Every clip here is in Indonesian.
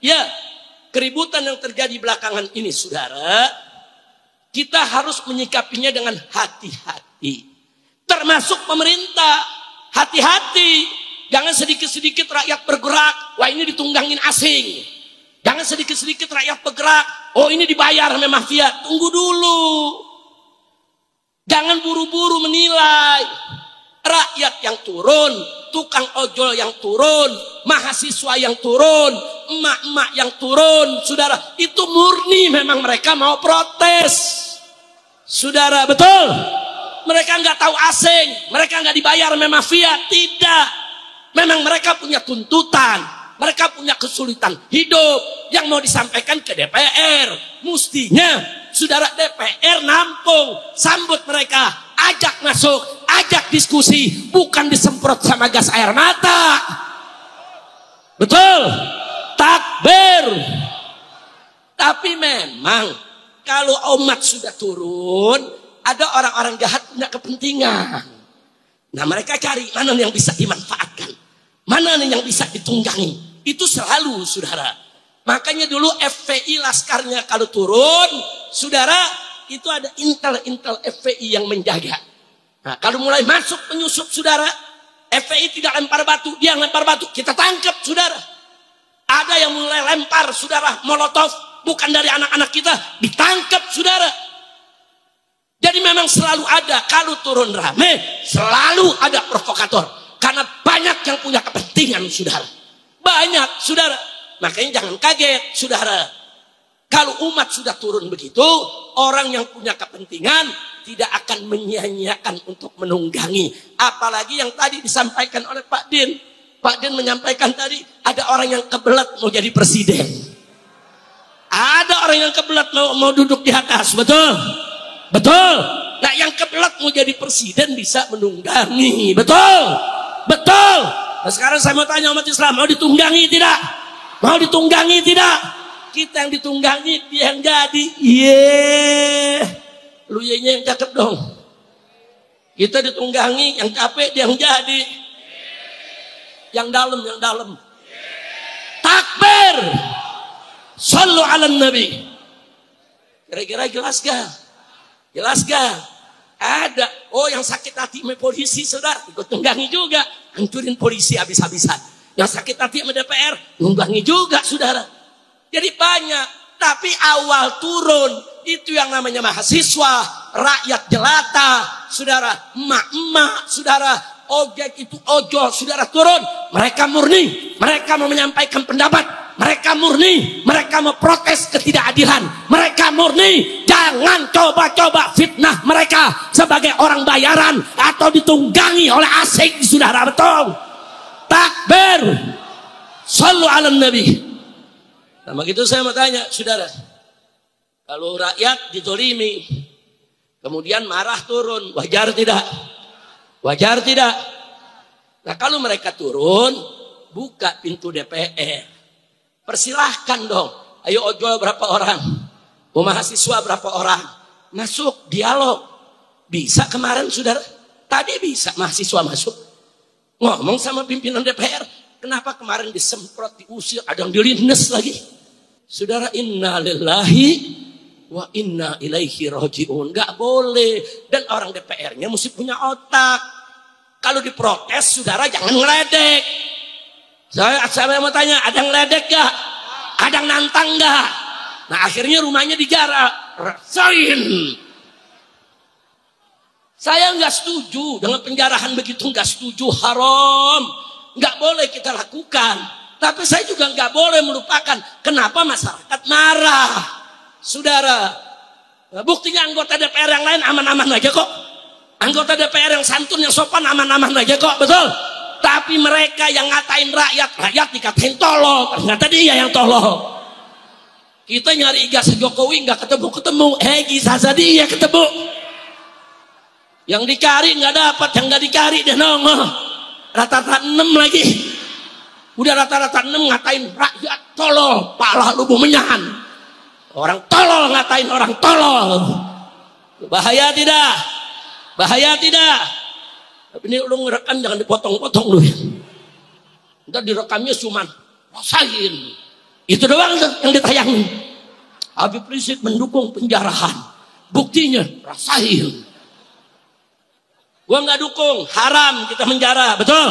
Ya, keributan yang terjadi belakangan ini, saudara, kita harus menyikapinya dengan hati-hati. Termasuk pemerintah, hati-hati. Jangan sedikit-sedikit rakyat bergerak, wah ini ditunggangin asing. Jangan sedikit-sedikit rakyat bergerak, oh ini dibayar sama mafia. Tunggu dulu. Jangan buru-buru menilai. Rakyat yang turun, tukang ojol yang turun, mahasiswa yang turun, emak-emak yang turun, saudara, itu murni memang mereka mau protes. Saudara, betul? Mereka nggak tahu asing, mereka nggak dibayar sama mafia, tidak. Memang mereka punya tuntutan, mereka punya kesulitan hidup yang mau disampaikan ke DPR. Mestinya, saudara, DPR nampung, sambut mereka, ajak masuk, ajak diskusi, bukan disemprot sama gas air mata. Betul? Takbir. Tapi memang kalau umat sudah turun, ada orang-orang jahat punya kepentingan. Nah, mereka cari mana yang bisa dimanfaatkan, mana yang bisa ditunggangi. Itu selalu, saudara. Makanya dulu FPI laskarnya kalau turun, saudara, itu ada intel FPI yang menjaga. Nah, kalau mulai masuk penyusup, saudara, FPI tidak lempar batu, dia lempar batu, kita tangkap, saudara. Ada yang mulai lempar, saudara, molotov, bukan dari anak-anak kita, ditangkap, saudara. Jadi memang selalu ada, kalau turun rame, selalu ada provokator. Karena banyak yang punya kepentingan, saudara. Banyak, saudara. Makanya jangan kaget, saudara. Kalau umat sudah turun begitu, orang yang punya kepentingan tidak akan menyia-nyiakan untuk menunggangi. Apalagi yang tadi disampaikan oleh Pak Din. Pak Din menyampaikan tadi, ada orang yang kebelet mau jadi presiden. Ada orang yang kebelet mau duduk di atas, betul? Betul. Nah, yang kebelet mau jadi presiden bisa menunggangi, betul? Betul. Nah, sekarang saya mau tanya umat Islam, mau ditunggangi tidak? Mau ditunggangi tidak? Kita yang ditunggangi, dia yang jadi. Lu yang cakep dong. Kita ditunggangi, yang capek dia yang jadi. Yang dalam. Takbir. Sallu ala nabi. Kira-kira jelas gak? Jelas gak? Ada. Oh, yang sakit hati sama polisi, saudara, ikut tunggangi juga. Hancurin polisi habis-habisan. Yang sakit hati sama DPR, tunggangi juga, saudara. Jadi banyak. Tapi awal turun, itu yang namanya mahasiswa, rakyat jelata, saudara, emak-emak, saudara, ojek itu ojol, saudara, turun. Mereka murni, mereka mau menyampaikan pendapat. Mereka murni, mereka mau protes ketidakadilan. Mereka murni, jangan coba-coba fitnah mereka sebagai orang bayaran atau ditunggangi oleh asing, saudara, betul? Takbir. Sallu ala nabi. Nah, begitu saya mau tanya, saudara, kalau rakyat ditolimi, kemudian marah turun, wajar tidak? Wajar tidak? Nah, kalau mereka turun, buka pintu DPR. Persilahkan dong, ayo ojol berapa orang, mahasiswa berapa orang, masuk dialog. Bisa kemarin, saudara, tadi bisa mahasiswa masuk, ngomong sama pimpinan DPR. Kenapa kemarin disemprot, diusir, ada yang dilindes lagi. Saudara, inna lillahi wa inna ilaihi raji'un. Gak boleh. Dan orang DPR-nya mesti punya otak. Kalau diprotes, saudara, jangan ngeledek. Saya mau tanya, ada yang ngeledek gak? Ada yang nantang gak? Nah, akhirnya rumahnya dijarah. Rasain. Saya nggak setuju dengan penjarahan begitu, nggak setuju, haram. Nggak boleh kita lakukan. Tapi saya juga nggak boleh melupakan kenapa masyarakat marah. Saudara, buktinya anggota DPR yang lain aman-aman aja kok. Anggota DPR yang santun, yang sopan, aman-aman aja kok, betul? Tapi mereka yang ngatain rakyat dikatain tolol. Ternyata dia yang tolol. Kita nyari ijazah Jokowi nggak ketemu. Ijazah dia ketemu. Yang dicari nggak dapat, yang nggak dicari dia nongol. Rata-rata 6 lagi. Udah rata-rata 6 ngatain rakyat tolol, pala lu bumenyan. Orang tolol ngatain orang tolol. Bahaya tidak? Bahaya tidak? Tapi ini lu ngerekam jangan dipotong-potong lu. Ntar direkamnya cuman rasain. Itu doang yang ditayangin. Habib Rizik mendukung penjarahan. Buktinya rasain. Gua nggak dukung, haram kita menjara, betul?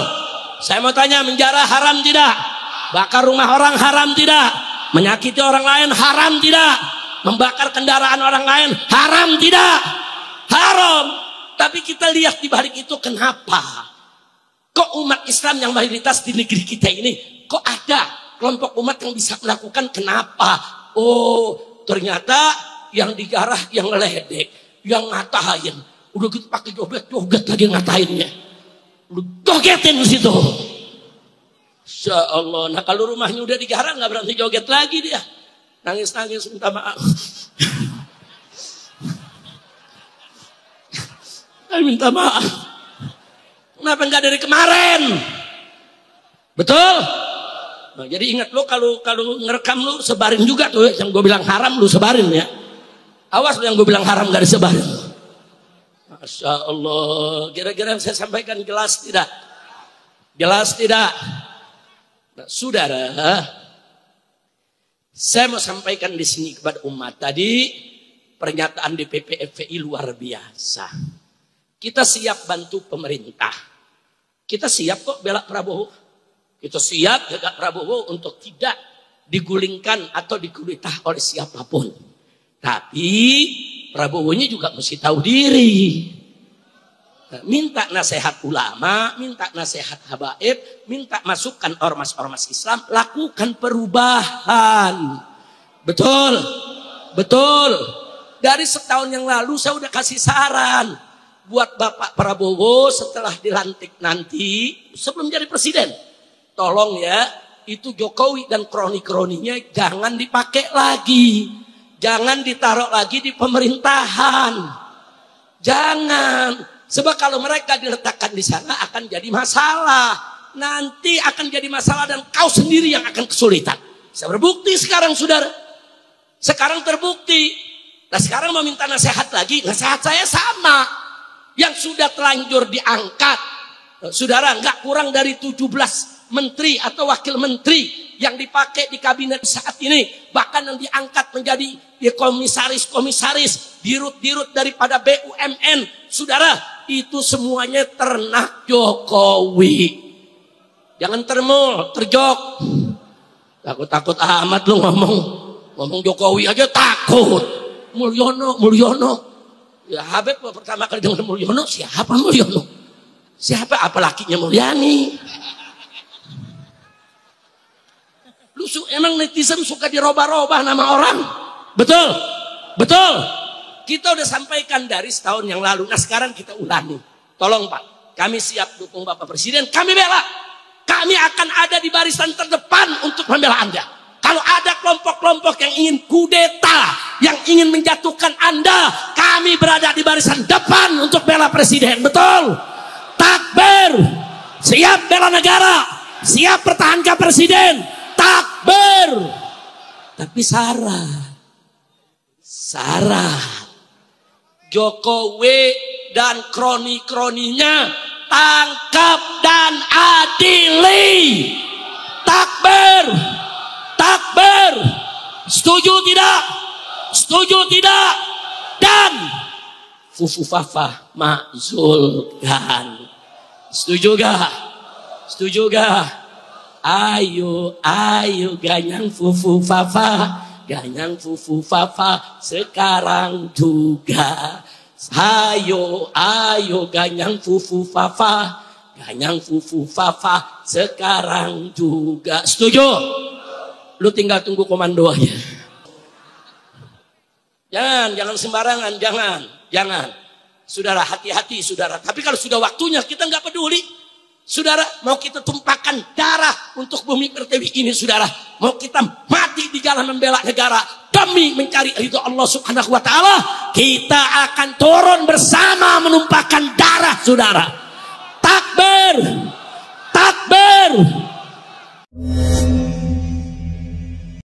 Saya mau tanya, menjara haram tidak? Bakar rumah orang haram tidak? Menyakiti orang lain haram tidak? Membakar kendaraan orang lain haram tidak? Haram. Tapi kita lihat di balik itu kenapa? Kok umat Islam yang mayoritas di negeri kita ini, kok ada kelompok umat yang bisa melakukan? Kenapa? Oh, ternyata yang digarah, yang ngeledek, yang ngatain. Udah gitu pakai joget lagi ngatainnya. Lu jogetin di situ. Insya Allah. Nah kalau rumahnya udah digarah nggak berani joget lagi dia. Nangis-nangis minta maaf. Minta maaf. Kenapa nggak dari kemarin? Betul? Nah, jadi ingat lo kalau ngerekam lo sebarin juga tuh yang gue bilang haram lo sebarin ya. Awas lo yang gue bilang haram gak disebarin. Masya Allah. Kira-kira saya sampaikan jelas tidak? Jelas tidak? Nah, saudara, saya mau sampaikan di sini kepada umat tadi pernyataan DPP FPI luar biasa. Kita siap bantu pemerintah. Kita siap kok bela Prabowo. Kita siap jaga Prabowo untuk tidak digulingkan atau digulitah oleh siapapun. Tapi Prabowo-nya juga mesti tahu diri. Minta nasihat ulama, minta nasihat habaib, minta masukan ormas-ormas Islam, lakukan perubahan. Betul, betul. Dari setahun yang lalu saya udah kasih saran buat Bapak Prabowo setelah dilantik nanti, sebelum jadi presiden. Tolong ya, itu Jokowi dan kroni-kroninya jangan dipakai lagi. Jangan ditaruh lagi di pemerintahan. Jangan. Sebab kalau mereka diletakkan di sana akan jadi masalah. Nanti akan jadi masalah dan kau sendiri yang akan kesulitan. Saya berbukti sekarang saudara. Sekarang terbukti. Nah sekarang mau minta nasihat lagi. Nasihat saya sama. Yang sudah telanjur diangkat. Saudara nggak kurang dari 17 menteri atau wakil menteri yang dipakai di kabinet saat ini. Bahkan yang diangkat menjadi komisaris-komisaris, dirut-dirut daripada BUMN. Saudara, itu semuanya ternak Jokowi. Jangan terjok. Takut-takut amat lu ngomong Jokowi aja takut. Mulyono. Ya Habib pertama kali dengar Mulyono, siapa Mulyono? Siapa? Apa lakinya Mulyani? Emang netizen suka dirobah-robah nama orang? Betul? Betul? Kita udah sampaikan dari setahun yang lalu. Nah sekarang kita ulangi. Tolong Pak, kami siap dukung Bapak Presiden. Kami bela. Kami akan ada di barisan terdepan untuk membela Anda. Kalau ada kelompok-kelompok yang ingin kudeta, yang ingin menjatuhkan Anda, kami berada di barisan depan untuk bela Presiden. Betul? Takbir. Siap bela negara. Siap pertahankan Presiden. Takbir. Tapi syarat Jokowi dan kroni-kroninya tangkap dan adili. Takbir. Takbir. Setuju tidak? Setuju tidak? Dan fufu fafa makzulkan. Setuju gak? Setuju gak? Ayo ganyang fufu fafa. Ganyang fufu fafa sekarang juga. Ayo ganyang fufu fafa. Ganyang fufu fafa sekarang juga. Setuju? Lu tinggal tunggu komando aja. Jangan sembarangan, jangan. Saudara, hati-hati saudara. Tapi kalau sudah waktunya kita nggak peduli. Saudara, mau kita tumpahkan darah untuk bumi pertiwi ini saudara. Mau kita mati di jalan membela negara demi mencari ridho Allah Subhanahu wa taala, kita akan turun bersama menumpahkan darah saudara. Takbir. Takbir.